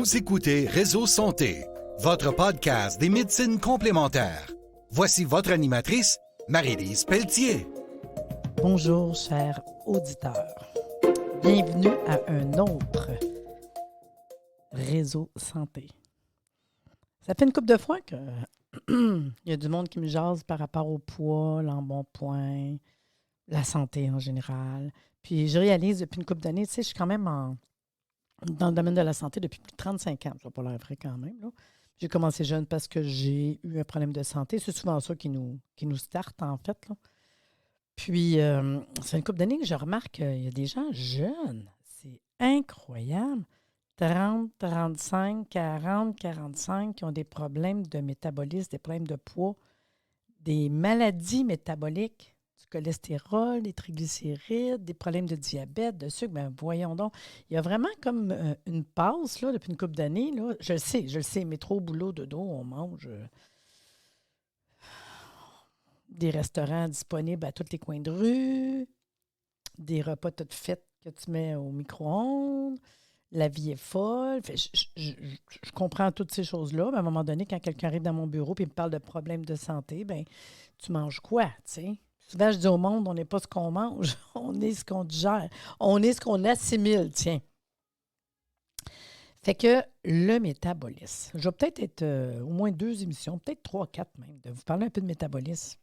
Vous écoutez Réseau Santé, votre podcast des médecines complémentaires. Voici votre animatrice, Marie-Lise Pelletier. Bonjour, chers auditeurs. Bienvenue à un autre Réseau Santé. Ça fait une couple de fois que il y a du monde qui me jase par rapport au poids, l'embonpoint, la santé en général. Puis je réalise depuis une couple d'années, tu sais, je suis quand même dans le domaine de la santé depuis plus de 35 ans. Ça n'a pas l'air vrai quand même, là. J'ai commencé jeune parce que j'ai eu un problème de santé. C'est souvent ça qui nous starte, en fait, là. Puis, c'est une couple d'années que je remarque qu'il y a des gens jeunes. C'est incroyable. 30, 35, 40, 45 qui ont des problèmes de métabolisme, des problèmes de poids, des maladies métaboliques, du cholestérol, des triglycérides, des problèmes de diabète, de sucre. Bien, voyons donc. Il y a vraiment comme une passe là, depuis une couple d'années. Là. Je le sais, métro, boulot, dodo, on mange des restaurants disponibles à tous les coins de rue, des repas tout faits que tu mets au micro-ondes. La vie est folle. Fait, je comprends toutes ces choses-là. Mais à un moment donné, quand quelqu'un arrive dans mon bureau et me parle de problèmes de santé, bien, tu manges quoi, tu sais? Souvent, je dis au monde, on n'est pas ce qu'on mange, on est ce qu'on digère. On est ce qu'on assimile, tiens. Fait que le métabolisme. Je vais peut-être être au moins 2 émissions, peut-être 3, 4 même, de vous parler un peu de métabolisme.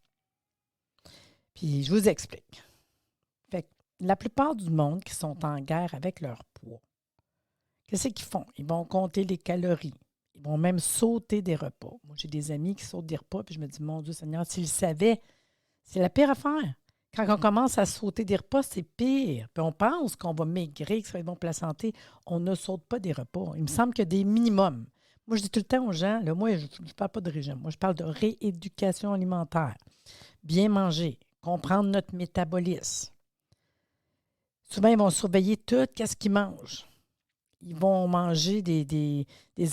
Puis, je vous explique. Fait que la plupart du monde qui sont en guerre avec leur poids, qu'est-ce qu'ils font? Ils vont compter les calories. Ils vont même sauter des repas. Moi, j'ai des amis qui sautent des repas, puis je me dis, mon Dieu Seigneur, s'ils savaient, c'est la pire affaire. Quand on commence à sauter des repas, c'est pire. Puis on pense qu'on va maigrir, que ça va être bon pour la santé. On ne saute pas des repas. Il me semble qu'il y a des minimums. Moi, je dis tout le temps aux gens, là, moi, je ne parle pas de régime. Moi, je parle de rééducation alimentaire. Bien manger, comprendre notre métabolisme. Souvent, ils vont surveiller tout, qu'est-ce qu'ils mangent. Ils vont manger des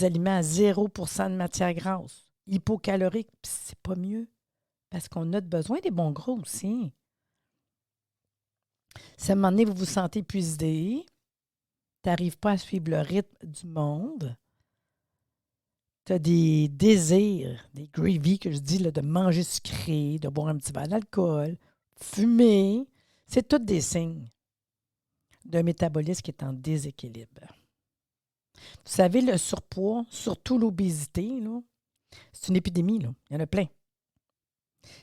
aliments à 0% de matière grasse, hypocaloriques, puis c'est pas mieux, parce qu'on a besoin des bons gras aussi. Si à un moment donné, vous vous sentez épuisé, tu n'arrives pas à suivre le rythme du monde, tu as des désirs, des gravy que je dis, là, de manger sucré, de boire un petit verre d'alcool, fumer, c'est tous des signes d'un métabolisme qui est en déséquilibre. Vous savez, le surpoids, surtout l'obésité, là, c'est une épidémie, là. Il y en a plein.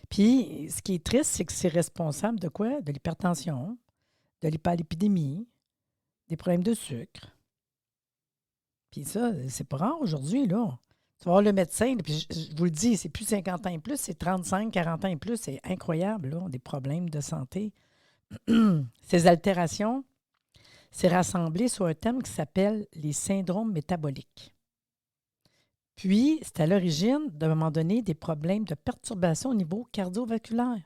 Puis, ce qui est triste, c'est que c'est responsable de quoi? De l'hypertension, de l'hyperlipidémie, des problèmes de sucre. Puis ça, c'est pas rare aujourd'hui, là. Tu vas voir le médecin, puis je vous le dis, c'est plus 50 ans et plus, c'est 35, 40 ans et plus. C'est incroyable, là, des problèmes de santé. Ces altérations, c'est rassemblé sur un thème qui s'appelle les syndromes métaboliques. Puis, c'est à l'origine, d'un moment donné, des problèmes de perturbation au niveau cardiovasculaire.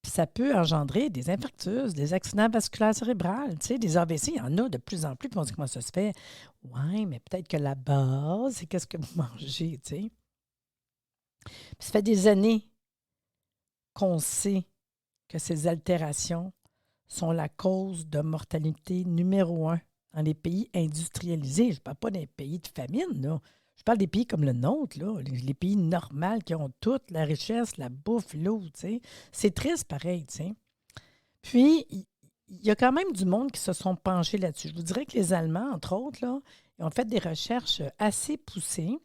Puis, ça peut engendrer des infarctus, des accidents vasculaires cérébraux, tu sais, des AVC. Il y en a de plus en plus. Puis, on se dit comment ça se fait. Oui, mais peut-être que la base, c'est qu'est-ce que vous mangez, tu sais. Puis, ça fait des années qu'on sait que ces altérations sont la cause de mortalité numéro 1 dans les pays industrialisés. Je ne parle pas des pays de famine, là. Je parle des pays comme le nôtre, là, les pays normaux qui ont toute la richesse, la bouffe, l'eau, tu sais. C'est triste pareil, tu sais. Puis, il y a quand même du monde qui se sont penchés là-dessus. Je vous dirais que les Allemands, entre autres, là, ils ont fait des recherches assez poussées.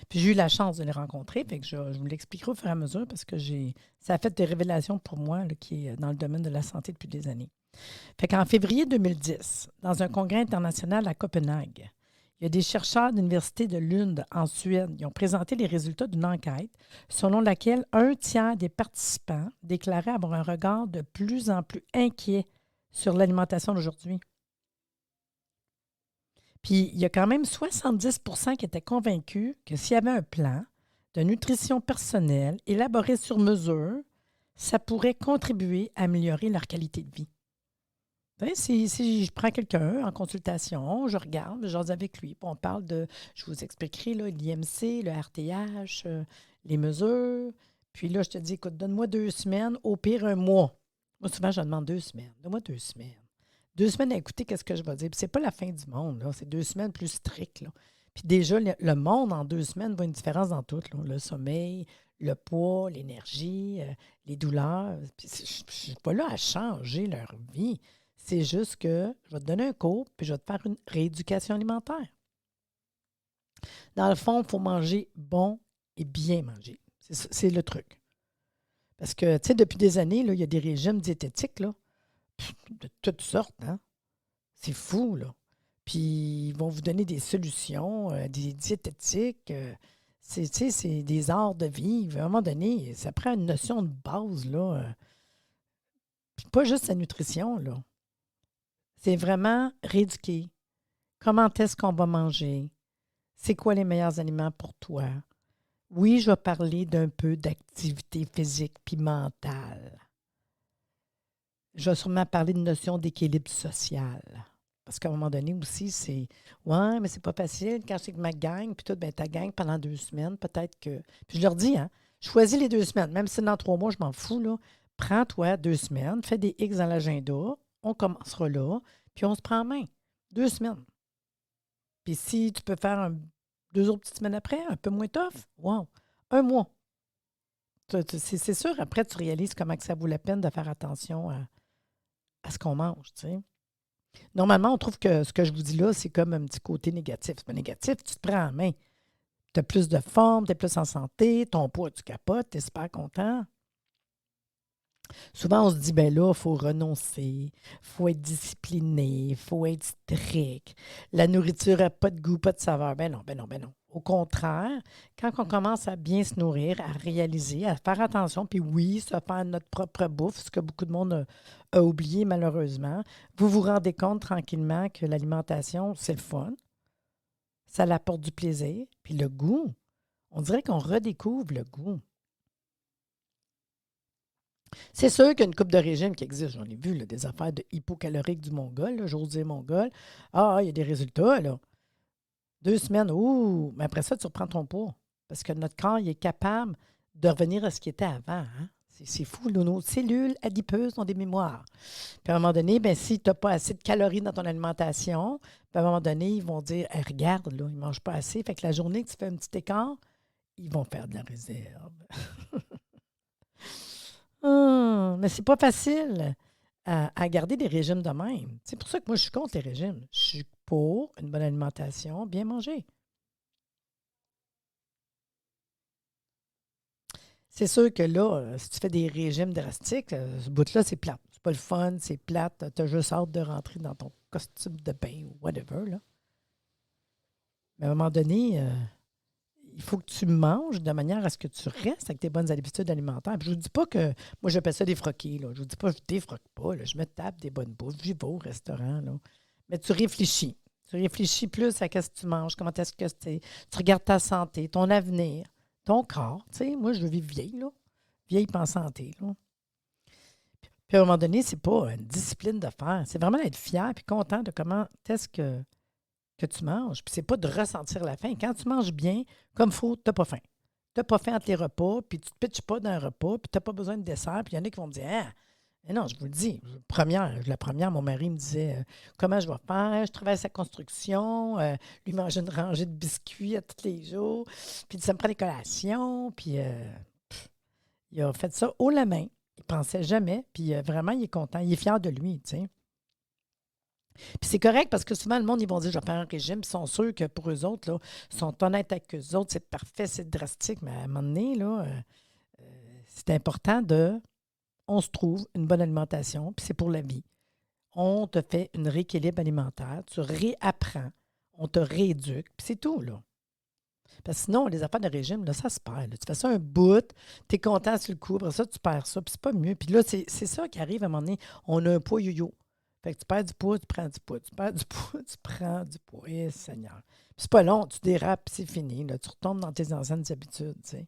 Puis j'ai eu la chance de les rencontrer, fait que je vous l'expliquerai au fur et à mesure parce que ça a fait des révélations pour moi là, qui est dans le domaine de la santé depuis des années. Fait qu'en février 2010, dans un congrès international à Copenhague, il y a des chercheurs de l'Université de Lund en Suède qui ont présenté les résultats d'une enquête selon laquelle 1/3 des participants déclaraient avoir un regard de plus en plus inquiet sur l'alimentation d'aujourd'hui. Puis, il y a quand même 70% qui étaient convaincus que s'il y avait un plan de nutrition personnelle élaboré sur mesure, ça pourrait contribuer à améliorer leur qualité de vie. Si je prends quelqu'un en consultation, je regarde, j'ose avec lui, puis on parle de, je vous expliquerai là, l'IMC, le RTH, les mesures. Puis là, je te dis, écoute, donne-moi 2 semaines, au pire 1 mois. Moi, souvent, je demande 2 semaines. Donne-moi 2 semaines. 2 semaines à écouter qu'est-ce que je vais dire. Puis c'est pas la fin du monde, là. C'est 2 semaines plus strictes, là. Puis déjà, le monde, en 2 semaines, voit une différence dans tout, là. Le sommeil, le poids, l'énergie, les douleurs. Puis je ne suis pas là à changer leur vie. C'est juste que je vais te donner un cours, puis je vais te faire une rééducation alimentaire. Dans le fond, il faut manger bon et bien manger. C'est le truc. Parce que, tu sais, depuis des années, là, il y a des régimes diététiques, là, de toutes sortes, hein? C'est fou, là. Puis, ils vont vous donner des solutions, des diététiques. Tu sais, c'est des arts de vivre. À un moment donné, ça prend une notion de base, là. Puis pas juste la nutrition, là. C'est vraiment rééduquer. Comment est-ce qu'on va manger? C'est quoi les meilleurs aliments pour toi? Oui, je vais parler d'un peu d'activité physique puis mentale. Je vais sûrement parler de notion d'équilibre social. Parce qu'à un moment donné aussi, c'est ouais, mais c'est pas facile. Quand c'est que ma gang, puis tout, ben ta gang pendant 2 semaines, peut-être que. Puis je leur dis, hein, choisis les 2 semaines. Même si c'est dans 3 mois, je m'en fous, là. Prends-toi 2 semaines, fais des X dans l'agenda, on commencera là, puis on se prend en main. 2 semaines. Puis si tu peux faire 2 autres petites semaines après, un peu moins tough, wow. 1 mois. C'est sûr, après, tu réalises comment que ça vaut la peine de faire attention à ce qu'on mange, tu sais. Normalement, on trouve que ce que je vous dis là, c'est comme un petit côté négatif. C'est pas négatif, tu te prends en main. Tu as plus de forme, tu es plus en santé, ton poids, tu capotes, tu es super content. Souvent, on se dit, ben là, il faut renoncer, il faut être discipliné, il faut être strict. La nourriture n'a pas de goût, pas de saveur. Ben non, ben non, ben non. Au contraire, quand on commence à bien se nourrir, à réaliser, à faire attention, puis oui, se faire notre propre bouffe, ce que beaucoup de monde a oublié malheureusement, vous vous rendez compte tranquillement que l'alimentation, c'est le fun, ça apporte du plaisir, puis le goût. On dirait qu'on redécouvre le goût. C'est sûr qu'il y a une coupe de régime qui existe. J'en ai vu là, des affaires de hypocalorique du Mongol, là, j'ose dire Mongol. Ah, il y a des résultats, là. 2 semaines, ouh! Mais après ça, tu reprends ton poids. Parce que notre corps, il est capable de revenir à ce qui était avant. Hein? C'est fou, là, nos cellules adipeuses ont des mémoires. Puis à un moment donné, ben, si tu n'as pas assez de calories dans ton alimentation, puis à un moment donné, ils vont dire hey, regarde, là, ils ne mangent pas assez. Fait que la journée que tu fais un petit écart, ils vont faire de la réserve. Mais c'est pas facile à garder des régimes de même. C'est pour ça que moi, je suis contre les régimes. Je suis pour une bonne alimentation, bien manger. C'est sûr que là, si tu fais des régimes drastiques, ce bout-là, c'est plate. C'est pas le fun, c'est plate. Tu as juste hâte de rentrer dans ton costume de bain ou whatever. Là. Mais à un moment donné, il faut que tu manges de manière à ce que tu restes avec tes bonnes habitudes alimentaires. Puis je ne vous dis pas que moi, j'appelle ça des froqués. Là. Je ne vous dis pas que je ne défroque pas. Là. Je me tape des bonnes bouffes. J'y vais au restaurant. Là. Mais tu réfléchis. Tu réfléchis plus à ce que tu manges, comment est-ce que c'est. Tu regardes ta santé, ton avenir, ton corps. Tu sais, moi, je veux vivre vieille, là. Vieille pas en santé. Là. Puis à un moment donné, c'est pas une discipline de faire. C'est vraiment d'être fier et content de comment est-ce que tu manges. Puis c'est pas de ressentir la faim. Quand tu manges bien, comme il faut, tu n'as pas faim. Tu n'as pas faim entre les repas, puis tu ne te pitches pas dans un repas, puis tu n'as pas besoin de dessert. Puis il y en a qui vont me dire ah, mais non, je vous le dis. La première, mon mari me disait comment je vais faire, je travaille à sa construction, lui manger une rangée de biscuits à tous les jours, puis ça me prend des collations, puis il a fait ça haut la main. Il pensait jamais, puis vraiment, il est content. Il est fier de lui, tu sais. Puis c'est correct parce que souvent, le monde, ils vont dire, je vais faire un régime. Puis ils sont sûrs que pour eux autres, là, ils sont honnêtes avec eux autres, c'est parfait, c'est drastique. Mais à un moment donné, là, c'est important on se trouve une bonne alimentation, puis c'est pour la vie. On te fait une rééquilibre alimentaire, tu réapprends, on te rééduque, puis c'est tout, là. Parce que sinon, les affaires de régime, là, ça se perd. Là. Tu fais ça un bout, tu es content sur le coup, après ça, tu perds ça, puis c'est pas mieux. Puis là, c'est ça qui arrive à un moment donné. On a un poids yo-yo. Fait que tu perds du poids, tu prends du poids. Tu perds du poids, tu prends du poids. Eh, Seigneur. Puis c'est pas long, tu dérapes, puis c'est fini. Là. Tu retombes dans tes anciennes habitudes, tu sais.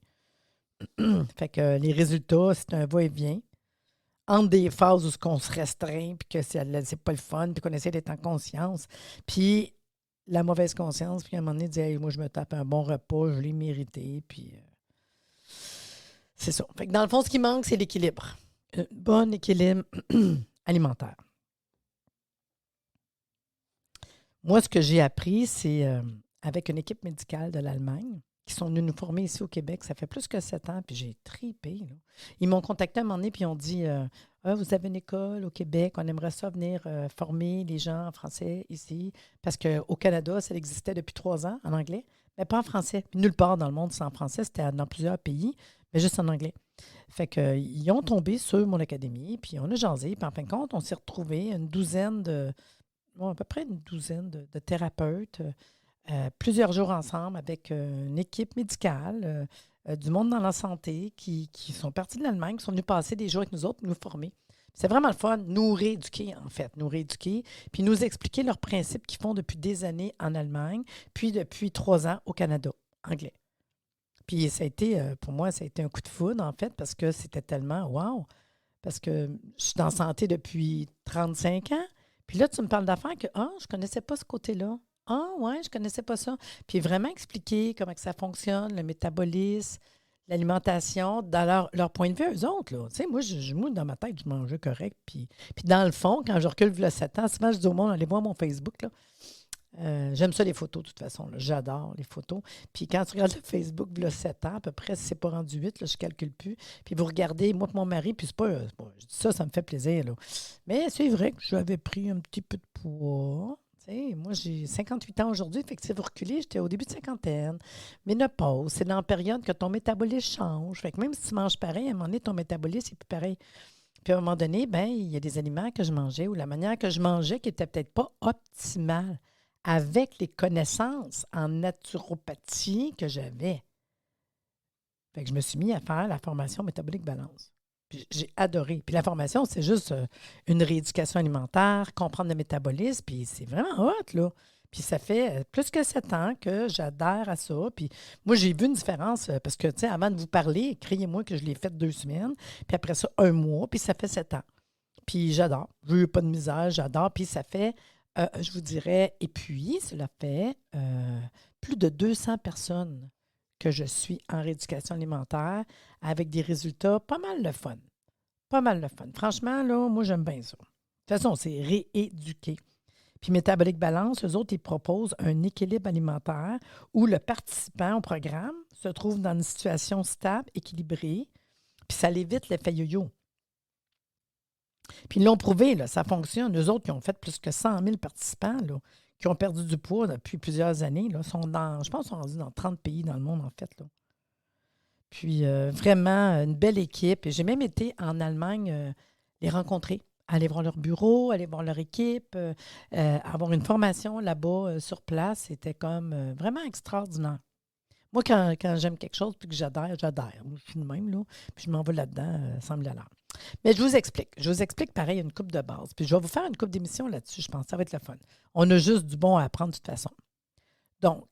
Fait que les résultats, c'est un va-et-vient. Entre des phases où on se restreint, puis que c'est pas le fun, puis qu'on essaie d'être en conscience. Puis la mauvaise conscience, puis à un moment donné, dire hey, moi, je me tape un bon repas, je l'ai mérité, puis c'est ça. Fait que dans le fond, ce qui manque, c'est l'équilibre. Un bon équilibre alimentaire. Moi, ce que j'ai appris, c'est avec une équipe médicale de l'Allemagne qui sont venus nous former ici au Québec. Ça fait plus que 7 ans, puis j'ai tripé. Là. Ils m'ont contacté à un moment donné, puis ils ont dit vous avez une école au Québec, on aimerait ça venir former les gens en français ici. Parce qu'au Canada, ça existait depuis 3 ans en anglais, mais pas en français. Puis nulle part dans le monde, c'est en français. C'était dans plusieurs pays, mais juste en anglais. Fait qu'ils ont tombé sur mon académie, puis on a jasé. Puis en fin de compte, on s'est retrouvés à peu près une douzaine de thérapeutes, plusieurs jours ensemble avec une équipe médicale, du monde dans la santé qui sont partis de l'Allemagne, qui sont venus passer des jours avec nous autres, nous former. C'est vraiment le fun, nous rééduquer, en fait, nous rééduquer, puis nous expliquer leurs principes qu'ils font depuis des années en Allemagne, puis depuis 3 ans au Canada, anglais. Puis ça a été, pour moi, ça a été un coup de foudre, en fait, parce que c'était tellement wow! Parce que je suis dans la santé depuis 35 ans. Puis là, tu me parles d'affaires que, je ne connaissais pas ce côté-là. Ah, ouais, je ne connaissais pas ça. Puis vraiment expliquer comment que ça fonctionne, le métabolisme, l'alimentation, dans leur point de vue, eux autres. Là. Tu sais, moi, dans ma tête, je mangeais correct. Puis dans le fond, quand je recule le 7 ans, souvent, je dis au monde, allez voir mon Facebook. Là. J'aime ça, les photos, de toute façon. Là. J'adore les photos. Puis quand tu regardes le Facebook, il y a 7 ans, à peu près, si c'est pas rendu 8, là, je ne calcule plus. Puis vous regardez, moi et mon mari, puis c'est pas, je dis ça me fait plaisir. Là. Mais c'est vrai que j'avais pris un petit peu de poids. T'sais, moi, j'ai 58 ans aujourd'hui, fait que si vous reculez, j'étais au début de cinquantaine. Ménopause, c'est dans la période que ton métabolisme change. Fait que même si tu manges pareil, à un moment donné, ton métabolisme n'est plus pareil. Puis à un moment donné, il y a des aliments que je mangeais ou la manière que je mangeais qui n'était peut-être pas optimale avec les connaissances en naturopathie que j'avais. Fait que je me suis mis à faire la formation métabolique balance. Puis j'ai adoré. Puis la formation, c'est juste une rééducation alimentaire, comprendre le métabolisme, puis c'est vraiment hot, là. Puis ça fait plus que 7 ans que j'adhère à ça. Puis moi, j'ai vu une différence parce que, tu sais, avant de vous parler, écrivez-moi que je l'ai fait 2 semaines, puis après ça, 1 mois, puis ça fait 7 ans. Puis j'adore. Je n'ai pas de misère, j'adore. Puis ça fait, je vous dirais, et puis cela fait plus de 200 personnes que je suis en rééducation alimentaire avec des résultats pas mal le fun. Pas mal le fun. Franchement, là, moi, j'aime bien ça. De toute façon, c'est rééduquer. Puis Métabolique Balance, eux autres, ils proposent un équilibre alimentaire où le participant au programme se trouve dans une situation stable, équilibrée, puis ça l'évite l'effet yo-yo. Puis ils l'ont prouvé, là, ça fonctionne. Eux autres qui ont fait plus que 100 000 participants, là, qui ont perdu du poids depuis plusieurs années, là, sont dans, je pense, sont rendus dans 30 pays dans le monde, en fait. Là. Puis vraiment, une belle équipe. Et j'ai même été en Allemagne les rencontrer, aller voir leur bureau, aller voir leur équipe, avoir une formation là-bas sur place. C'était comme vraiment extraordinaire. Moi, quand j'aime quelque chose puis que j'adhère. Moi, je suis de même, là. Puis je m'en vais là-dedans sans me l'alerte. Mais je vous explique. Je vous explique, pareil, une coupe de base. Puis je vais vous faire une coupe d'émissions là-dessus. Je pense que ça va être le fun. On a juste du bon à apprendre de toute façon. Donc,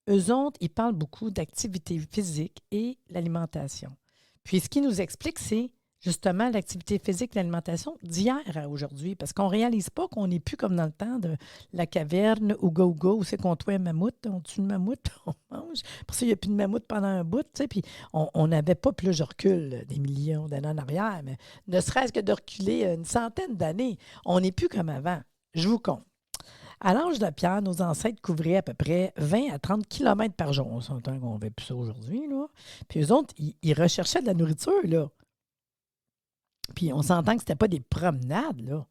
eux autres, ils parlent beaucoup d'activité physique et l'alimentation. Puis ce qu'ils nous expliquent, c'est justement l'activité physique et l'alimentation d'hier à aujourd'hui. Parce qu'on ne réalise pas qu'on n'est plus comme dans le temps de la caverne ou go-go, où c'est qu'on tue un mammouth, on tue le mammouth, on mange. Pour ça, il n'y a plus de mammouth pendant un bout. Tu sais, puis on n'avait pas, puis là, je recule des millions d'années en arrière, mais ne serait-ce que de reculer une centaine d'années, on n'est plus comme avant. Je vous compte. À l'âge de pierre, nos ancêtres couvraient à peu près 20 à 30 kilomètres par jour. On s'entend qu'on ne fait plus ça aujourd'hui, là. Puis eux autres, ils recherchaient de la nourriture, là. Puis on s'entend que c'était pas des promenades, là.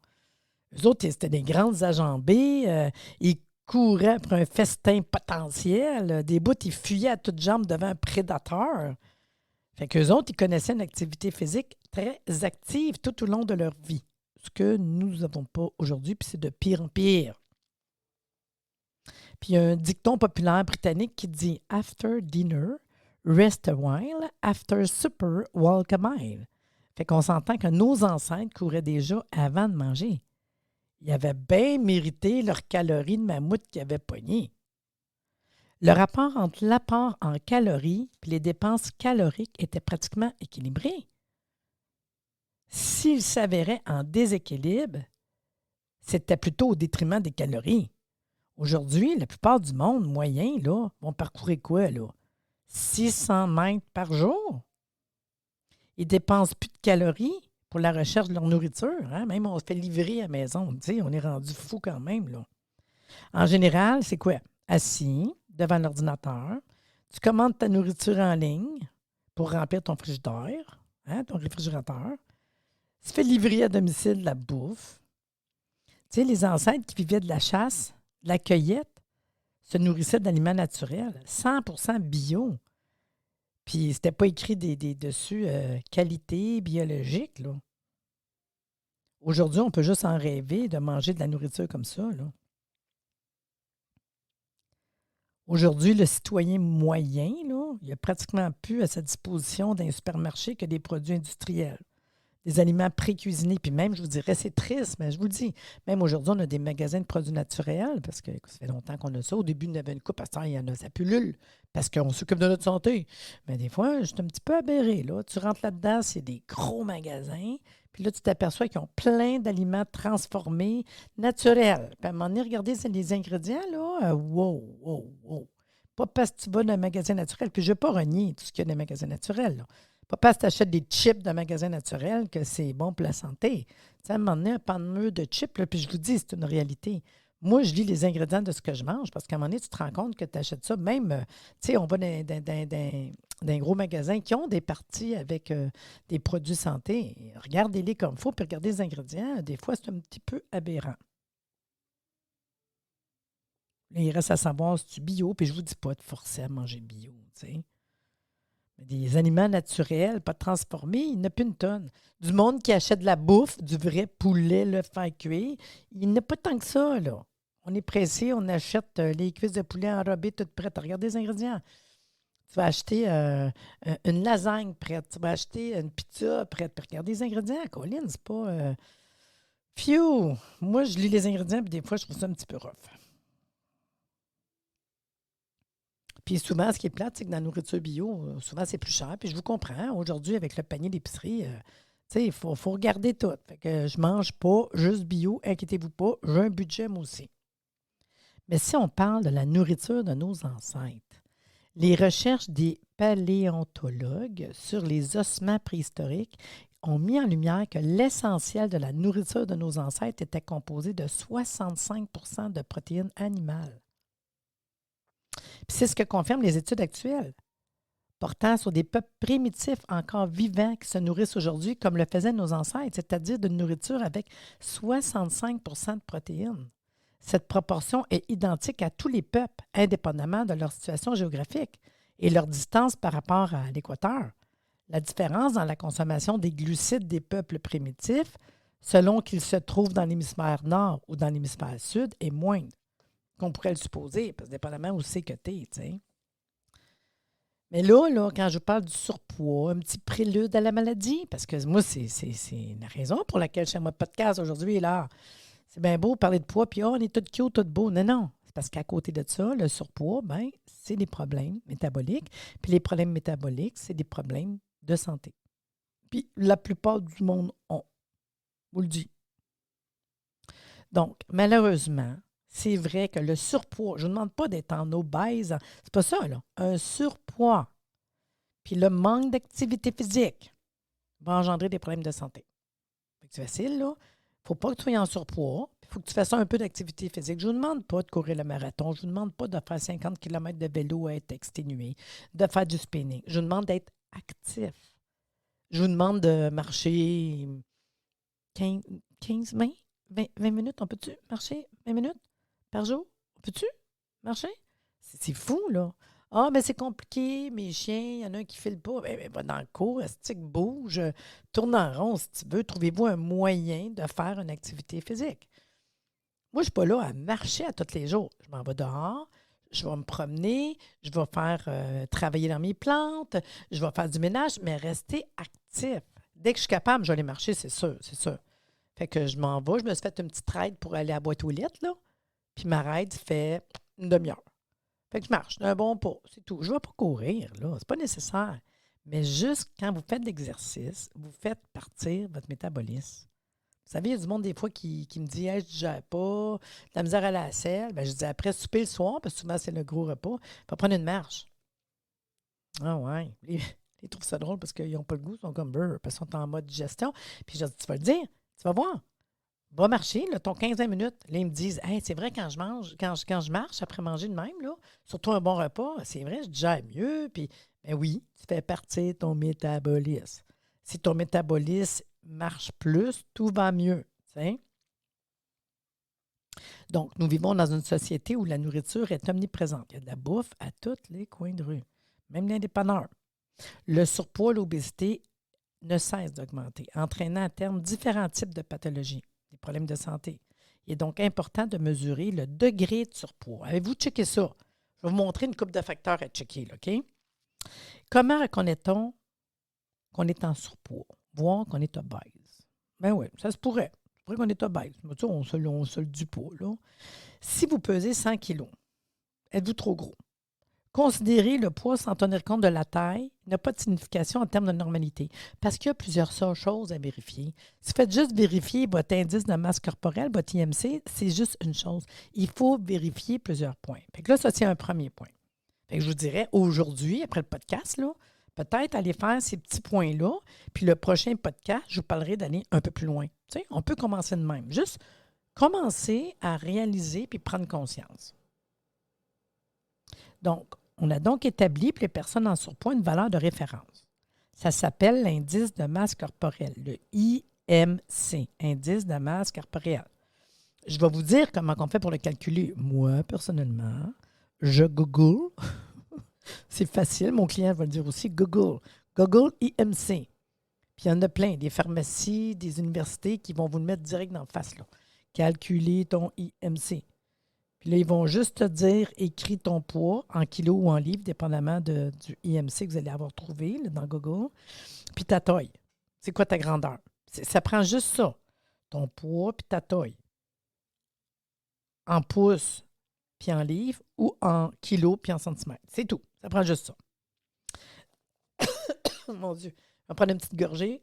Eux autres, c'était des grandes ajambées. Ils couraient après un festin potentiel. Des bouts, ils fuyaient à toutes jambes devant un prédateur. Fait qu'eux autres, ils connaissaient une activité physique très active tout au long de leur vie. Ce que nous n'avons pas aujourd'hui, puis c'est de pire en pire. Puis il y a un dicton populaire britannique qui dit « After dinner, rest a while. After supper, walk a mile. » Fait qu'on s'entend que nos ancêtres couraient déjà avant de manger. Ils avaient bien mérité leurs calories de mammouth qu'ils avaient pognées. Le rapport entre l'apport en calories et les dépenses caloriques était pratiquement équilibré. S'il s'avérait en déséquilibre, c'était plutôt au détriment des calories. Aujourd'hui, la plupart du monde moyen là, vont parcourir quoi? Là? 600 mètres par jour. Ils ne dépensent plus de calories pour la recherche de leur nourriture. Hein? Même on se fait livrer à la maison. On est rendu fou quand même. Là. En général, c'est quoi? Assis, devant l'ordinateur. Tu commandes ta nourriture en ligne pour remplir ton frigidaire, ton réfrigérateur. Tu fais livrer à domicile de la bouffe. Tu sais, les ancêtres qui vivaient de la chasse, de la cueillette, se nourrissaient d'aliments naturels, 100% bio. Puis, c'était pas écrit dessus qualité biologique, là. Aujourd'hui, on peut juste en rêver de manger de la nourriture comme ça, là. Aujourd'hui, le citoyen moyen, là, il a pratiquement plus à sa disposition d'un supermarché que des produits industriels, des aliments pré-cuisinés. Puis même, je vous dirais, c'est triste, mais je vous le dis, même aujourd'hui, on a des magasins de produits naturels parce que ça fait longtemps qu'on a ça. Au début, on avait une coupe, à ce temps, il y en a, ça pullule parce qu'on s'occupe de notre santé. Mais des fois, je suis un petit peu aberré, là. Tu rentres là-dedans, c'est des gros magasins. Puis là, tu t'aperçois qu'ils ont plein d'aliments transformés, naturels. Puis à un moment donné, regardez les ingrédients, là. Wow, wow, wow. Pas parce que tu vas dans un magasin naturel. Puis je ne veux pas renier tout ce qu'il y a dans les magasins naturels, là. Pas parce que tu achètes des chips d'un magasin naturel que c'est bon pour la santé. Tu sais, à un moment donné, un pan de chips, là, puis je vous dis, c'est une réalité. Moi, je lis les ingrédients de ce que je mange parce qu'à un moment donné, tu te rends compte que tu achètes ça. Même, tu sais, on va dans gros magasins qui ont des parties avec des produits santé. Regardez-les comme il faut, puis regardez les ingrédients. Des fois, c'est un petit peu aberrant. Là, il reste à savoir si tu bio, puis je ne vous dis pas de forcer à manger bio, tu sais. Des aliments naturels, pas transformés, il n'y en a plus une tonne. Du monde qui achète de la bouffe, du vrai poulet, le faire cuire, il n'y en a pas tant que ça, là. On est pressé, on achète les cuisses de poulet enrobées toutes prêtes. Regarde les ingrédients. Tu vas acheter une lasagne prête. Tu vas acheter une pizza prête. Puis regarde les ingrédients. Colin, c'est pas... Phew! Moi, je lis les ingrédients, puis des fois, je trouve ça un petit peu rough. Puis souvent, ce qui est plate, c'est que dans la nourriture bio, souvent, c'est plus cher. Puis je vous comprends. Aujourd'hui, avec le panier d'épicerie, tu sais, il faut regarder tout. Fait que je mange pas juste bio, inquiétez-vous pas. J'ai un budget, moi aussi. Mais si on parle de la nourriture de nos ancêtres, les recherches des paléontologues sur les ossements préhistoriques ont mis en lumière que l'essentiel de la nourriture de nos ancêtres était composé de 65 de protéines animales. Puis c'est ce que confirment les études actuelles, portant sur des peuples primitifs encore vivants qui se nourrissent aujourd'hui comme le faisaient nos ancêtres, c'est-à-dire d'une nourriture avec 65 de protéines. Cette proportion est identique à tous les peuples, indépendamment de leur situation géographique et leur distance par rapport à l'équateur. La différence dans la consommation des glucides des peuples primitifs, selon qu'ils se trouvent dans l'hémisphère nord ou dans l'hémisphère sud, est moindre qu'on pourrait le supposer, parce que dépendamment où c'est que tu es, tu sais. Mais là, quand je parle du surpoids, un petit prélude à la maladie, parce que moi, c'est la raison pour laquelle je fais mon podcast aujourd'hui, là. C'est bien beau parler de poids, puis on est tout cute, tout beau. Non, non. C'est parce qu'à côté de ça, le surpoids, ben, c'est des problèmes métaboliques. Puis les problèmes métaboliques, c'est des problèmes de santé. Puis la plupart du monde ont. Je vous le dis. Donc, malheureusement, c'est vrai que le surpoids, je ne demande pas d'être en obèse, c'est pas ça, là. Un surpoids, puis le manque d'activité physique va engendrer des problèmes de santé. C'est facile, là. Il ne faut pas que tu sois en surpoids. Il faut que tu fasses un peu d'activité physique. Je ne vous demande pas de courir le marathon. Je ne vous demande pas de faire 50 km de vélo à être exténué, de faire du spinning. Je vous demande d'être actif. Je vous demande de marcher 15 20 minutes. On peut-tu marcher 20 minutes par jour? On peut-tu marcher? C'est fou, là. Ah, mais c'est compliqué, mes chiens, il y en a un qui ne file pas. Ben, va dans le cours, estique, bouge, tourne en rond si tu veux. Trouvez-vous un moyen de faire une activité physique. Moi, je ne suis pas là à marcher à tous les jours. Je m'en vais dehors, je vais me promener, je vais faire travailler dans mes plantes, je vais faire du ménage, mais rester actif. Dès que je suis capable, je vais aller marcher, c'est sûr, c'est sûr. Fait que je m'en vais, je me suis fait une petite ride pour aller à la boîte aux lettres, là. Puis ma ride fait une demi-heure. Fait que je marche d'un bon pas, c'est tout. Je ne vais pas courir, là, c'est pas nécessaire. Mais juste quand vous faites de l'exercice, vous faites partir votre métabolisme. Vous savez, il y a du monde des fois qui me dit hey, « je ne digère pas, de la misère à la selle. » Ben, je dis après souper le soir, parce que souvent c'est le gros repas, il faut prendre une marche. Ah ouais. Ils trouvent ça drôle parce qu'ils n'ont pas le goût, ils sont comme brr, parce qu'ils sont en mode digestion. Puis je dis, tu vas le dire, tu vas voir. Va marcher, là, ton 15 minutes. Là, ils me disent, hey, c'est vrai, quand je marche, après manger de même, là, surtout un bon repas, c'est vrai, je digère mieux. Puis, ben oui, tu fais partir ton métabolisme. Si ton métabolisme marche plus, tout va mieux. T'sais? Donc, nous vivons dans une société où la nourriture est omniprésente. Il y a de la bouffe à tous les coins de rue, même les dépanneurs. Le surpoids, l'obésité ne cesse d'augmenter, entraînant à terme différents types de pathologies, des problèmes de santé. Il est donc important de mesurer le degré de surpoids. Avez-vous checké ça? Je vais vous montrer une couple de facteurs à checker, là, OK? Comment reconnaît-on qu'on est en surpoids, voire qu'on est obèse? Ben oui, ça se pourrait. C'est vrai qu'on est obèse. Mais tu sais, on se le dit pas, là. Si vous pesez 100 kilos, êtes-vous trop gros? Considérer le poids sans tenir compte de la taille n'a pas de signification en termes de normalité parce qu'il y a plusieurs choses à vérifier. Si vous faites juste vérifier votre indice de masse corporelle, votre IMC, c'est juste une chose. Il faut vérifier plusieurs points. Fait que là, ça, c'est un premier point. Fait que je vous dirais, aujourd'hui, après le podcast, là, peut-être aller faire ces petits points-là, puis le prochain podcast, je vous parlerai d'aller un peu plus loin. Tu sais, on peut commencer de même. Juste commencer à réaliser puis prendre conscience. Donc, on a donc établi pour les personnes en surpoids une valeur de référence. Ça s'appelle l'indice de masse corporelle, le IMC, indice de masse corporelle. Je vais vous dire comment on fait pour le calculer. Moi, personnellement, je Google. C'est facile, mon client va le dire aussi, Google. Google IMC. Puis il y en a plein, des pharmacies, des universités qui vont vous le mettre direct dans la face, là. Calculer ton IMC. Puis là, ils vont juste te dire, écris ton poids en kilos ou en livres, dépendamment du IMC que vous allez avoir trouvé là, dans Google. Puis ta taille. C'est quoi ta grandeur? Ça prend juste ça. Ton poids puis ta taille. En pouces puis en livres ou en kilos puis en centimètres. C'est tout. Ça prend juste ça. Mon Dieu. On va prendre une petite gorgée.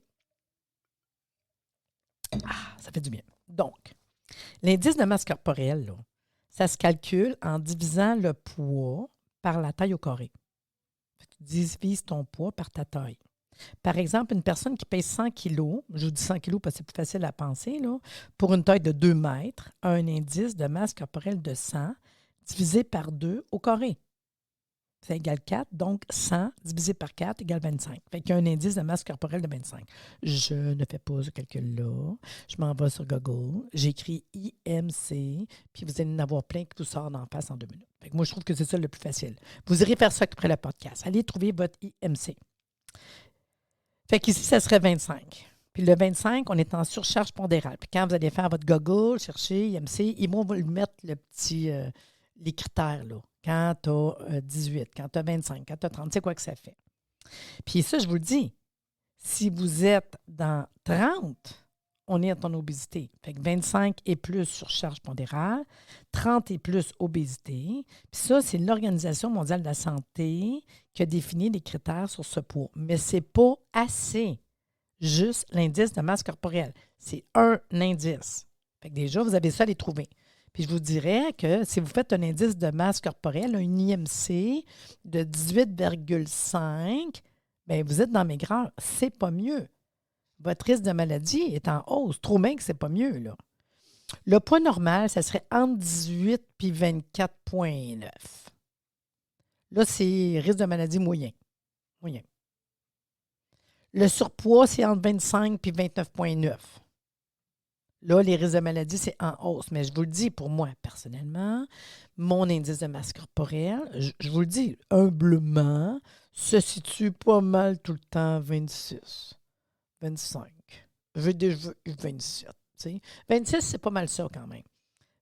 Ah, ça fait du bien. Donc, l'indice de masse corporelle, là, ça se calcule en divisant le poids par la taille au carré. Tu divises ton poids par ta taille. Par exemple, une personne qui pèse 100 kilos, je vous dis 100 kilos parce que c'est plus facile à penser, là, pour une taille de 2 mètres, a un indice de masse corporelle de 100 divisé par 2 au carré. Ça égale 4, donc 100 divisé par 4 égale 25. Fait qu'il y a un indice de masse corporelle de 25. Je ne fais pas ce calcul-là. Je m'en vais sur Google. J'écris IMC, puis vous allez en avoir plein qui vous sortent en face en 2 minutes. Fait que moi, je trouve que c'est ça le plus facile. Vous irez faire ça après le podcast. Allez trouver votre IMC. Fait qu'ici, ça serait 25. Puis le 25, on est en surcharge pondérale. Puis quand vous allez faire votre Google, chercher IMC, ils vont vous mettre le petit, les critères, là. Quand tu as 18, quand tu as 25, quand tu as 30, c'est quoi que ça fait? Puis ça, je vous le dis, si vous êtes dans 30, on est en obésité. Fait que 25 et plus surcharge pondérale, 30 et plus obésité. Puis ça, c'est l'Organisation mondiale de la santé qui a défini des critères sur ce poids. Mais ce n'est pas assez. Juste l'indice de masse corporelle. C'est un indice. Fait que déjà, vous avez ça à les trouver. Puis je vous dirais que si vous faites un indice de masse corporelle, un IMC de 18,5, bien, vous êtes dans maigreur. C'est pas mieux. Votre risque de maladie est en hausse. Trop bien que c'est pas mieux, là. Le poids normal, ça serait entre 18 et 24,9. Là, c'est risque de maladie moyen. Moyen. Le surpoids, c'est entre 25 et 29,9. Là, les risques de maladie, c'est en hausse. Mais je vous le dis, pour moi, personnellement, mon indice de masse corporelle, je vous le dis, humblement, se situe pas mal tout le temps à 26, 25. J'ai déjà eu 27. T'sais. 26, c'est pas mal ça quand même.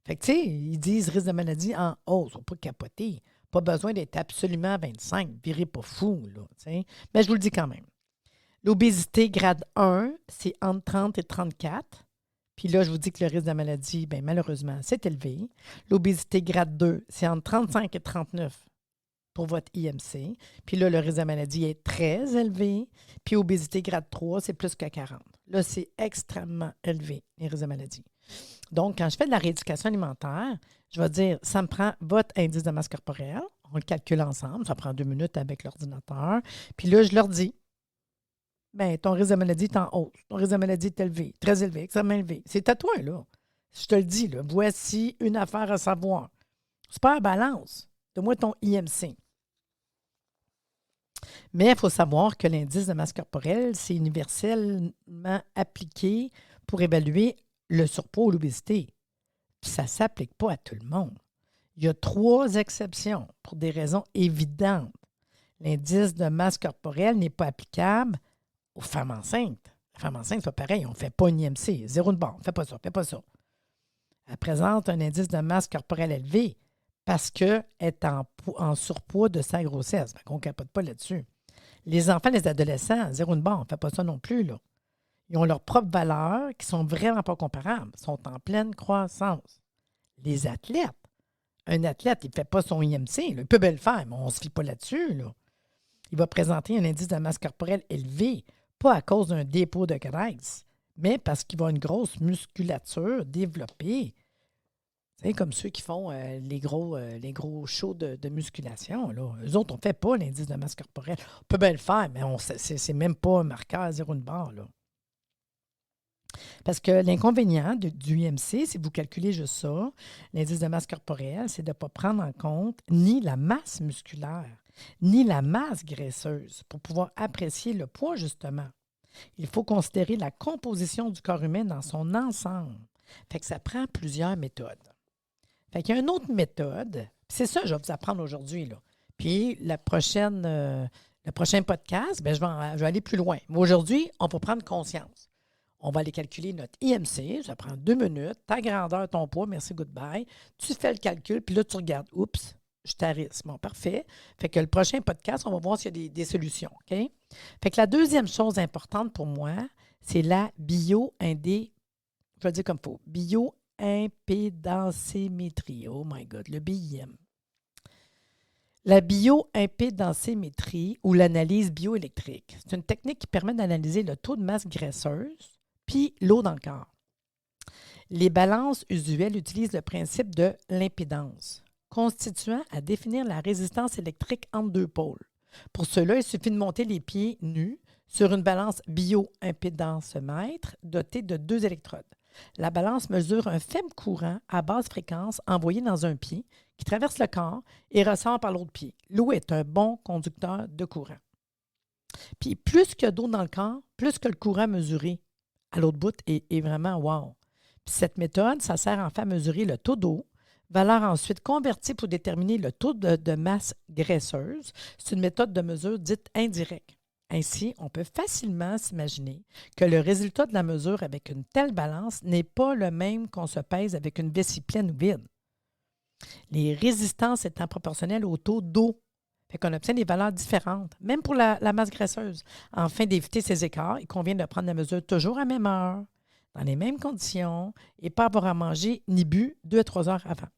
Fait que, tu sais, ils disent risque de maladie en hausse. On peut capoter. Pas besoin d'être absolument à 25. Virez pas fou, là. T'sais. Mais je vous le dis quand même. L'obésité grade 1, c'est entre 30 et 34. Puis là, je vous dis que le risque de la maladie, bien, malheureusement, c'est élevé. L'obésité grade 2, c'est entre 35 et 39 pour votre IMC. Puis là, le risque de la maladie est très élevé. Puis obésité grade 3, c'est plus que 40. Là, c'est extrêmement élevé, les risques de maladie. Donc, quand je fais de la rééducation alimentaire, je vais dire, ça me prend votre indice de masse corporelle. On le calcule ensemble. Ça prend 2 minutes avec l'ordinateur. Puis là, je leur dis, bien, ton risque de maladie est en hausse. Ton risque de maladie est élevé, très élevé, extrêmement élevé. C'est à toi, là. Je te le dis, là, voici une affaire à savoir. Super balance. Donne-moi ton IMC. Mais il faut savoir que l'indice de masse corporelle, c'est universellement appliqué pour évaluer le surpoids ou l'obésité. Puis ça ne s'applique pas à tout le monde. Il y a 3 exceptions pour des raisons évidentes. L'indice de masse corporelle n'est pas applicable aux femmes enceintes. La femme enceinte, c'est pareil, on ne fait pas un IMC, 0 de barre, on ne fait pas ça, fais pas ça. Elle présente un indice de masse corporelle élevé parce qu'elle est en surpoids de sa grossesse. On ne capote pas là-dessus. Les enfants, les adolescents, 0 de barre, on ne fait pas ça non plus, là. Ils ont leurs propres valeurs qui sont vraiment pas comparables, sont en pleine croissance. Les athlètes, un athlète, il ne fait pas son IMC, là. Il peut bien le faire, mais on ne se fie pas là-dessus, là. Il va présenter un indice de masse corporelle élevé, pas à cause d'un dépôt de graisse, mais parce qu'il va avoir une grosse musculature développée. C'est comme ceux qui font les gros shows de musculation. Là. Eux autres, on ne fait pas l'indice de masse corporelle. On peut bien le faire, mais c'est même pas un marqueur à 0 de barre. Là. Parce que l'inconvénient du IMC, si vous calculez juste ça, l'indice de masse corporelle, c'est de ne pas prendre en compte ni la masse musculaire, ni la masse graisseuse pour pouvoir apprécier le poids, justement. Il faut considérer la composition du corps humain dans son ensemble. Fait que ça prend plusieurs méthodes. Fait qu'il y a une autre méthode, c'est ça que je vais vous apprendre aujourd'hui, là. Puis le prochain podcast, bien, je vais aller plus loin. Mais aujourd'hui, on va prendre conscience. On va aller calculer notre IMC, ça prend 2 minutes, ta grandeur, ton poids, merci, goodbye. Tu fais le calcul, puis là, tu regardes, oups, je tarisse. Bon, parfait. Fait que le prochain podcast, on va voir s'il y a des solutions, OK? Fait que la deuxième chose importante pour moi, c'est la je vais le dire comme il faut, bioimpédensmétrie. Oh my God, le BIM. La bioimpédensmétrie ou l'analyse bioélectrique, c'est une technique qui permet d'analyser le taux de masse graisseuse puis l'eau dans le corps. Les balances usuelles utilisent le principe de l'impédance, constituant à définir la résistance électrique entre 2 pôles. Pour cela, il suffit de monter les pieds nus sur une balance bioimpédancemètre dotée de 2 électrodes. La balance mesure un faible courant à basse fréquence envoyé dans un pied qui traverse le corps et ressort par l'autre pied. L'eau est un bon conducteur de courant. Puis plus qu'il y a d'eau dans le corps, plus que le courant mesuré à l'autre bout est vraiment wow. Puis cette méthode, ça sert en fait à mesurer le taux d'eau, valeur ensuite convertie pour déterminer le taux de masse graisseuse. C'est une méthode de mesure dite indirecte. Ainsi, on peut facilement s'imaginer que le résultat de la mesure avec une telle balance n'est pas le même qu'on se pèse avec une vessie pleine ou vide. Les résistances étant proportionnelles au taux d'eau. Fait qu'on obtient des valeurs différentes, même pour la masse graisseuse. Afin d'éviter ces écarts, il convient de prendre la mesure toujours à même heure, dans les mêmes conditions, et pas avoir à manger ni bu 2 à 3 heures avant.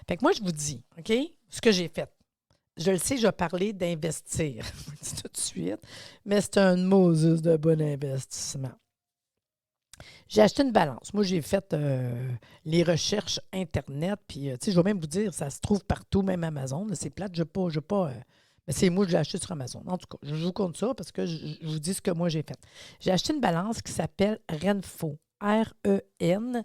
Fait que moi, je vous dis, OK, ce que j'ai fait. Je le sais, je vais parler d'investir. Je vous le dis tout de suite, mais c'est un Moses de bon investissement. J'ai acheté une balance. Moi, j'ai fait les recherches Internet, puis je vais même vous dire, ça se trouve partout, même Amazon. Là, c'est plate, je n'ai pas mais c'est moi, je l'ai acheté sur Amazon. En tout cas, je vous compte ça parce que je vous dis ce que moi j'ai fait. J'ai acheté une balance qui s'appelle Renpho. RENPHO.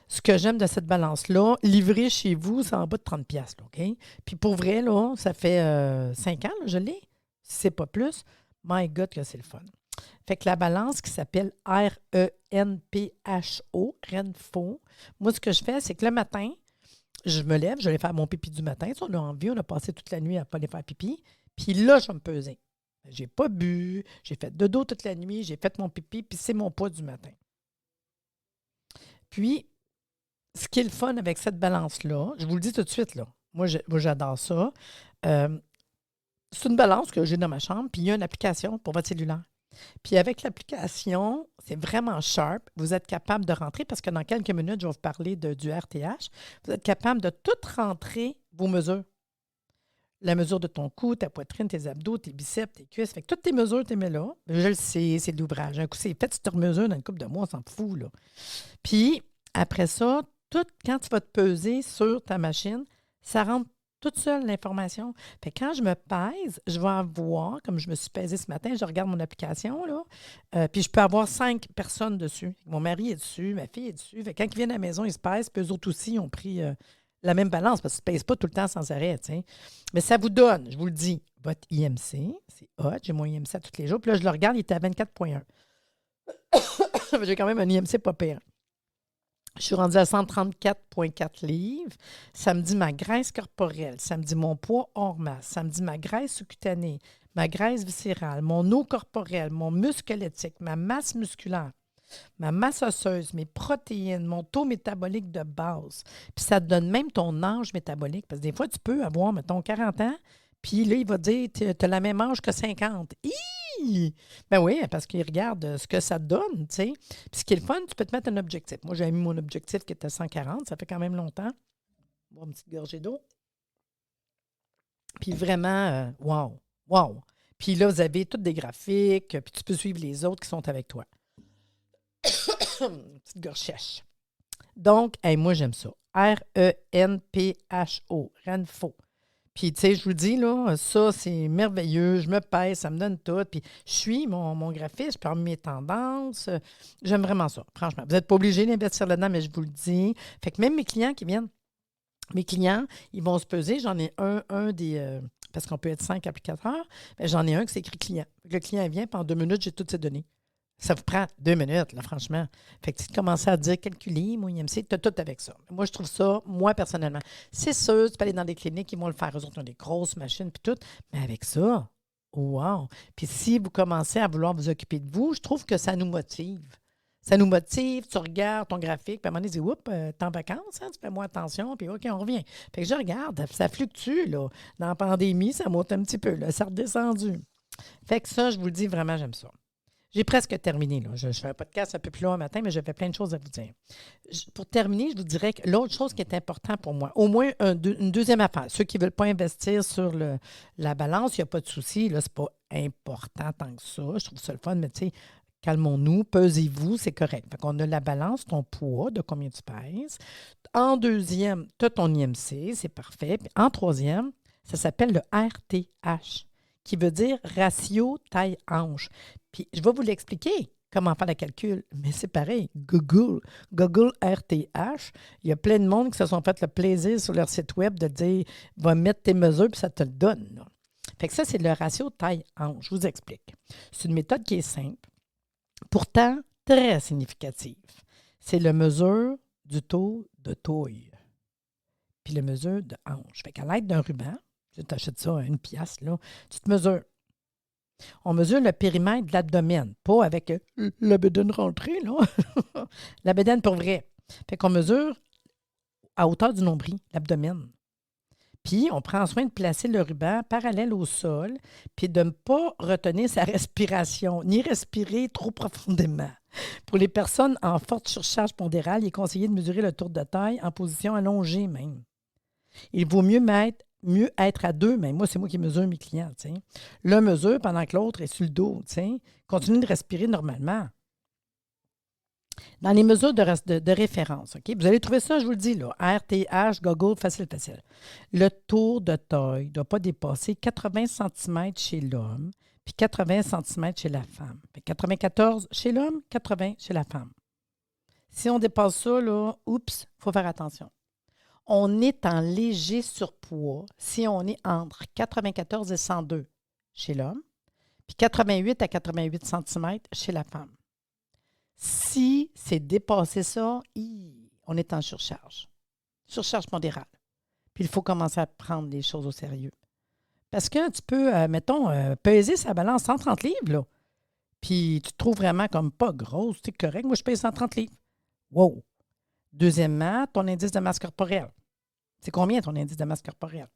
Ce que j'aime de cette balance-là, livrée chez vous, c'est en bas de 30$, là, OK? Puis pour vrai, là, ça fait 5 ans, là, je l'ai. Si c'est pas plus, my God, que c'est le fun. Fait que la balance qui s'appelle RENPHO, Renpho, moi, ce que je fais, c'est que le matin, je me lève, je vais aller faire mon pipi du matin. Si on a envie, on a passé toute la nuit à ne pas aller faire pipi. Puis là, je vais me peser. J'ai pas bu, j'ai fait de dos toute la nuit, j'ai fait mon pipi, puis c'est mon poids du matin. Puis, ce qui est le fun avec cette balance-là, je vous le dis tout de suite, là, moi j'adore ça. C'est une balance que j'ai dans ma chambre, puis il y a une application pour votre cellulaire. Puis avec l'application, c'est vraiment sharp. Vous êtes capable de rentrer, parce que dans quelques minutes, je vais vous parler du RTH. Vous êtes capable de tout rentrer vos mesures. La mesure de ton cou, ta poitrine, tes abdos, tes biceps, tes cuisses. Fait que toutes tes mesures, tu les mets là. Je le sais, c'est de l'ouvrage. Un coup, c'est fait, si tu remesures dans une couple de mois, on s'en fout, là. Puis, après ça, quand tu vas te peser sur ta machine, ça rentre toute seule l'information. Fait que quand je me pèse, je vais avoir, comme je me suis pesée ce matin, je regarde mon application, là, puis je peux avoir 5 personnes dessus. Mon mari est dessus, ma fille est dessus. Fait que quand ils viennent à la maison, ils se pèsent, puis eux autres aussi, ils ont pris la même balance, parce qu'ils ne se pèsent pas tout le temps sans arrêt, tu sais. Mais ça vous donne, je vous le dis, votre IMC, c'est hot, j'ai mon IMC à tous les jours. Puis là, je le regarde, il était à 24,1. J'ai quand même un IMC pas pire. Je suis rendue à 134,4 livres. Ça me dit ma graisse corporelle, ça me dit mon poids hors masse, ça me dit ma graisse sous-cutanée, ma graisse viscérale, mon eau corporelle, mon muscle squelettique, ma masse musculaire, ma masse osseuse, mes protéines, mon taux métabolique de base. Puis ça te donne même ton âge métabolique. Parce que des fois, tu peux avoir, mettons, 40 ans, puis là, il va te dire, tu as la même âge que 50. Hi! Ben oui, parce qu'il regarde ce que ça te donne, tu sais. Puis ce qui est le fun, tu peux te mettre un objectif. Moi, j'avais mis mon objectif qui était 140, ça fait quand même longtemps. Bon, une petite gorgée d'eau. Puis vraiment, wow, wow. Puis là, vous avez tous des graphiques, puis tu peux suivre les autres qui sont avec toi. Petite gorge sèche. Donc, moi, j'aime ça. RENPHO, RENFO. Puis, tu sais, je vous dis, là, ça, c'est merveilleux. Je me pèse, ça me donne tout. Puis, je suis mon graphiste, je parle mes tendances. J'aime vraiment ça, franchement. Vous n'êtes pas obligé d'investir là-dedans, mais je vous le dis. Fait que même mes clients qui viennent, ils vont se peser. J'en ai un des... parce qu'on peut être 5 applicateurs. Mais j'en ai un qui s'écrit client. Le client vient, puis en 2 minutes, j'ai toutes ses données. Ça vous prend 2 minutes, là, franchement. Fait que tu commences à dire calculer, mon IMC, tu as tout avec ça. Moi, je trouve ça, moi, personnellement. C'est sûr, tu peux aller dans des cliniques, ils vont le faire. Eux autres ont des grosses machines, puis tout. Mais avec ça, wow! Puis si vous commencez à vouloir vous occuper de vous, je trouve que ça nous motive. Ça nous motive, tu regardes ton graphique, puis à un moment donné, tu dis, oups, t'es en vacances, hein, tu fais moins attention, puis OK, on revient. Fait que je regarde, ça fluctue, là. Dans la pandémie, ça monte un petit peu, là, ça a redescendu. Fait que ça, je vous le dis, vraiment, j'aime ça. J'ai presque terminé. Là. Je fais un podcast un peu plus long un matin, mais j'avais plein de choses à vous dire. Pour terminer, je vous dirais que l'autre chose qui est importante pour moi, au moins une deuxième affaire, ceux qui ne veulent pas investir sur la balance, il n'y a pas de souci. Là, ce n'est pas important tant que ça. Je trouve ça le fun, mais tu sais, calmons-nous, pesez-vous, c'est correct. Fait qu'on a la balance, ton poids, de combien tu pèses. En deuxième, tu as ton IMC, c'est parfait. Puis en troisième, ça s'appelle le RTH, qui veut dire ratio taille-hanche. Puis je vais vous l'expliquer, comment faire le calcul, mais c'est pareil. Google RTH, il y a plein de monde qui se sont fait le plaisir sur leur site web de dire « va mettre tes mesures, puis ça te le donne. » Fait que ça, c'est le ratio taille-hanche. Je vous explique. C'est une méthode qui est simple, pourtant très significative. C'est la mesure du taux de taille, puis la mesure de hanche. Fait qu'à l'aide d'un ruban, tu t'achètes ça à 1 pièce, là, tu te mesures. On mesure le périmètre de l'abdomen, pas avec la bédaine rentrée, là. La bédaine pour vrai. Fait qu'on mesure à hauteur du nombril, l'abdomen. Puis, on prend soin de placer le ruban parallèle au sol, puis de ne pas retenir sa respiration, ni respirer trop profondément. Pour les personnes en forte surcharge pondérale, il est conseillé de mesurer le tour de taille en position allongée même. Il vaut mieux être à 2, mais moi, c'est moi qui mesure mes clients. T'sais. L'un mesure pendant que l'autre est sur le dos. T'sais. Continue de respirer normalement. Dans les mesures de référence, OK? Vous allez trouver ça, je vous le dis, là, RTH, Google, facile. Le tour de taille ne doit pas dépasser 80 cm chez l'homme, puis 80 cm chez la femme. Fait 94 chez l'homme, 80 chez la femme. Si on dépasse ça, là, oups, il faut faire attention. On est en léger surpoids si on est entre 94 et 102 chez l'homme, puis 88 à 88 cm chez la femme. Si c'est dépassé ça, on est en surcharge pondérale. Puis il faut commencer à prendre les choses au sérieux. Parce que tu peux, peser sa balance 130 livres, là, puis tu te trouves vraiment comme pas grosse, c'est correct. Moi, je pèse 130 livres. Wow! Deuxièmement, ton indice de masse corporelle. C'est combien ton indice de masse corporelle?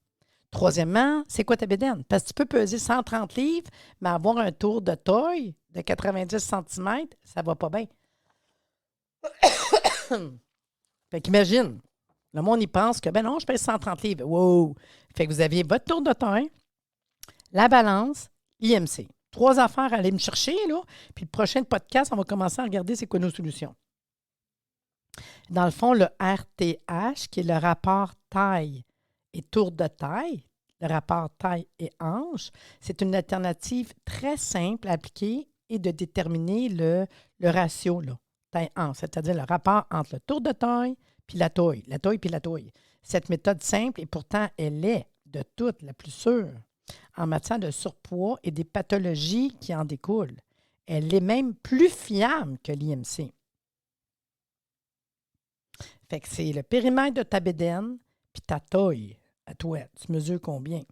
Troisièmement, c'est quoi ta bédaine? Parce que tu peux peser 130 livres, mais avoir un tour de taille de 90 cm, ça va pas bien. Fait qu'imagine, le monde, il pense que, ben non, je pèse 130 livres. Wow! Fait que vous aviez votre tour de taille, la balance, IMC. 3 affaires à aller me chercher, là. Puis le prochain podcast, on va commencer à regarder c'est quoi nos solutions. Dans le fond, le RTH, qui est le rapport taille et tour de taille, le rapport taille et hanche, c'est une alternative très simple à appliquer et de déterminer le ratio là, taille-hanche, c'est-à-dire le rapport entre le tour de taille puis la taille puis la taille. Cette méthode simple, et pourtant elle est de toutes la plus sûre en matière de surpoids et des pathologies qui en découlent. Elle est même plus fiable que l'IMC. Fait que c'est le périmètre de ta bédaine puis ta taille à toi. Tu mesures combien?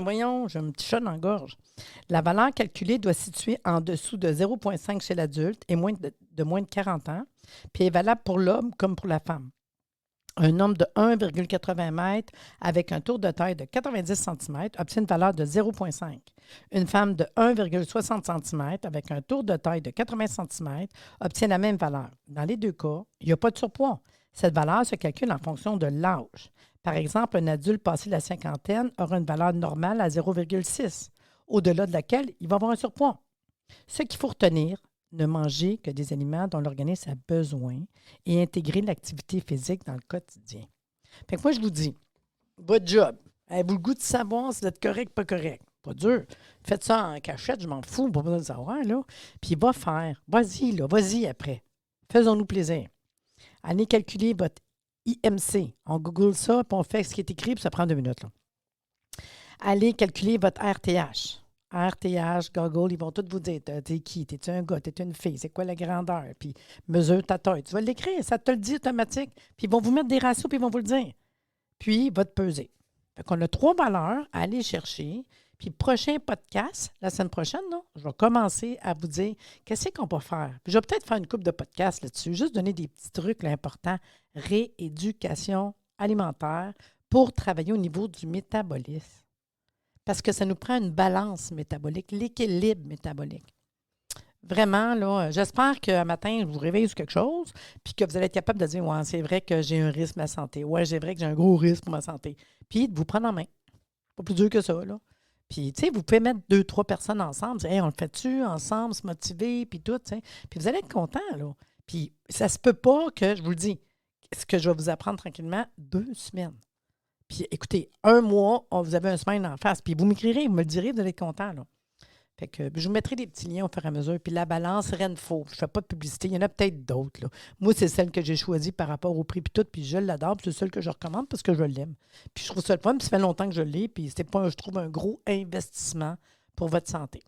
Voyons, j'ai un petit chat dans la gorge. La valeur calculée doit se situer en dessous de 0,5 chez l'adulte et moins de moins de 40 ans, puis est valable pour l'homme comme pour la femme. Un homme de 1,80 m avec un tour de taille de 90 cm obtient une valeur de 0,5. Une femme de 1,60 cm avec un tour de taille de 80 cm obtient la même valeur. Dans les deux cas, il n'y a pas de surpoids. Cette valeur se calcule en fonction de l'âge. Par exemple, un adulte passé la cinquantaine aura une valeur normale à 0,6, au-delà de laquelle il va avoir un surpoids. Ce qu'il faut retenir, ne manger que des aliments dont l'organisme a besoin et intégrer l'activité physique dans le quotidien. Fait que moi, je vous dis, votre job, avez-vous le goût de savoir si vous êtes correct, pas correct? Pas dur. Faites ça en cachette, je m'en fous, pas besoin de savoir, là. Puis va faire. Vas-y, là, vas-y après. Faisons-nous plaisir. Allez calculer votre IMC. On google ça, puis on fait ce qui est écrit, puis ça prend 2 minutes, là. Allez calculer votre RTH. RTH, Google, ils vont tous vous dire, t'es qui? T'es-tu un gars? T'es-tu une fille? C'est quoi la grandeur? Puis mesure ta taille. Tu vas l'écrire, ça te le dit automatique. Puis ils vont vous mettre des ratios, puis ils vont vous le dire. Puis il va te peser. Fait qu'on a 3 valeurs à aller chercher. Puis prochain podcast, la semaine prochaine, là, je vais commencer à vous dire qu'est-ce qu'on peut faire. Puis je vais peut-être faire une couple de podcasts là-dessus, juste donner des petits trucs là, importants. Rééducation alimentaire pour travailler au niveau du métabolisme. Parce que ça nous prend une balance métabolique, l'équilibre métabolique. Vraiment, là, j'espère qu'un matin, je vous réveille sur quelque chose, puis que vous allez être capable de dire, ouais, c'est vrai que j'ai un risque pour ma santé. Ouais, c'est vrai que j'ai un gros risque pour ma santé. Puis de vous prendre en main. Pas plus dur que ça, là. Puis, tu sais, vous pouvez mettre 2-3 personnes ensemble, dire, hey, on le fait-tu ensemble, se motiver, puis tout, tu sais. Puis vous allez être contents, là. Puis ça se peut pas que, je vous le dis, ce que je vais vous apprendre tranquillement, 2 semaines. Puis écoutez, 1 mois, vous avez une semaine en face. Puis vous m'écrirez, vous me le direz, vous allez être content, là. Fait que je vous mettrai des petits liens au fur et à mesure. Puis la balance Renfo, je ne fais pas de publicité. Il y en a peut-être d'autres, là. Moi, c'est celle que j'ai choisie par rapport au prix puis tout. Puis je l'adore. Puis c'est celle que je recommande parce que je l'aime. Puis je trouve ça le fun. Puis ça fait longtemps que je l'ai. Puis c'est pas, je trouve, un gros investissement pour votre santé.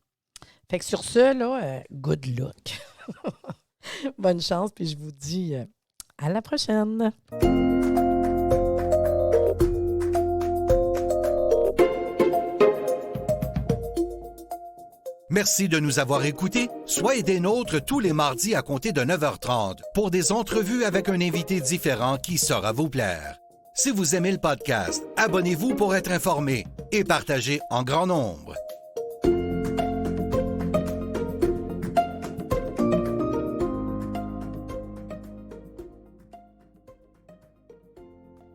Fait que sur ce, là, good luck. Bonne chance. Puis je vous dis à la prochaine. Merci de nous avoir écoutés. Soyez des nôtres tous les mardis à compter de 9h30 pour des entrevues avec un invité différent qui saura vous plaire. Si vous aimez le podcast, abonnez-vous pour être informé et partagez en grand nombre.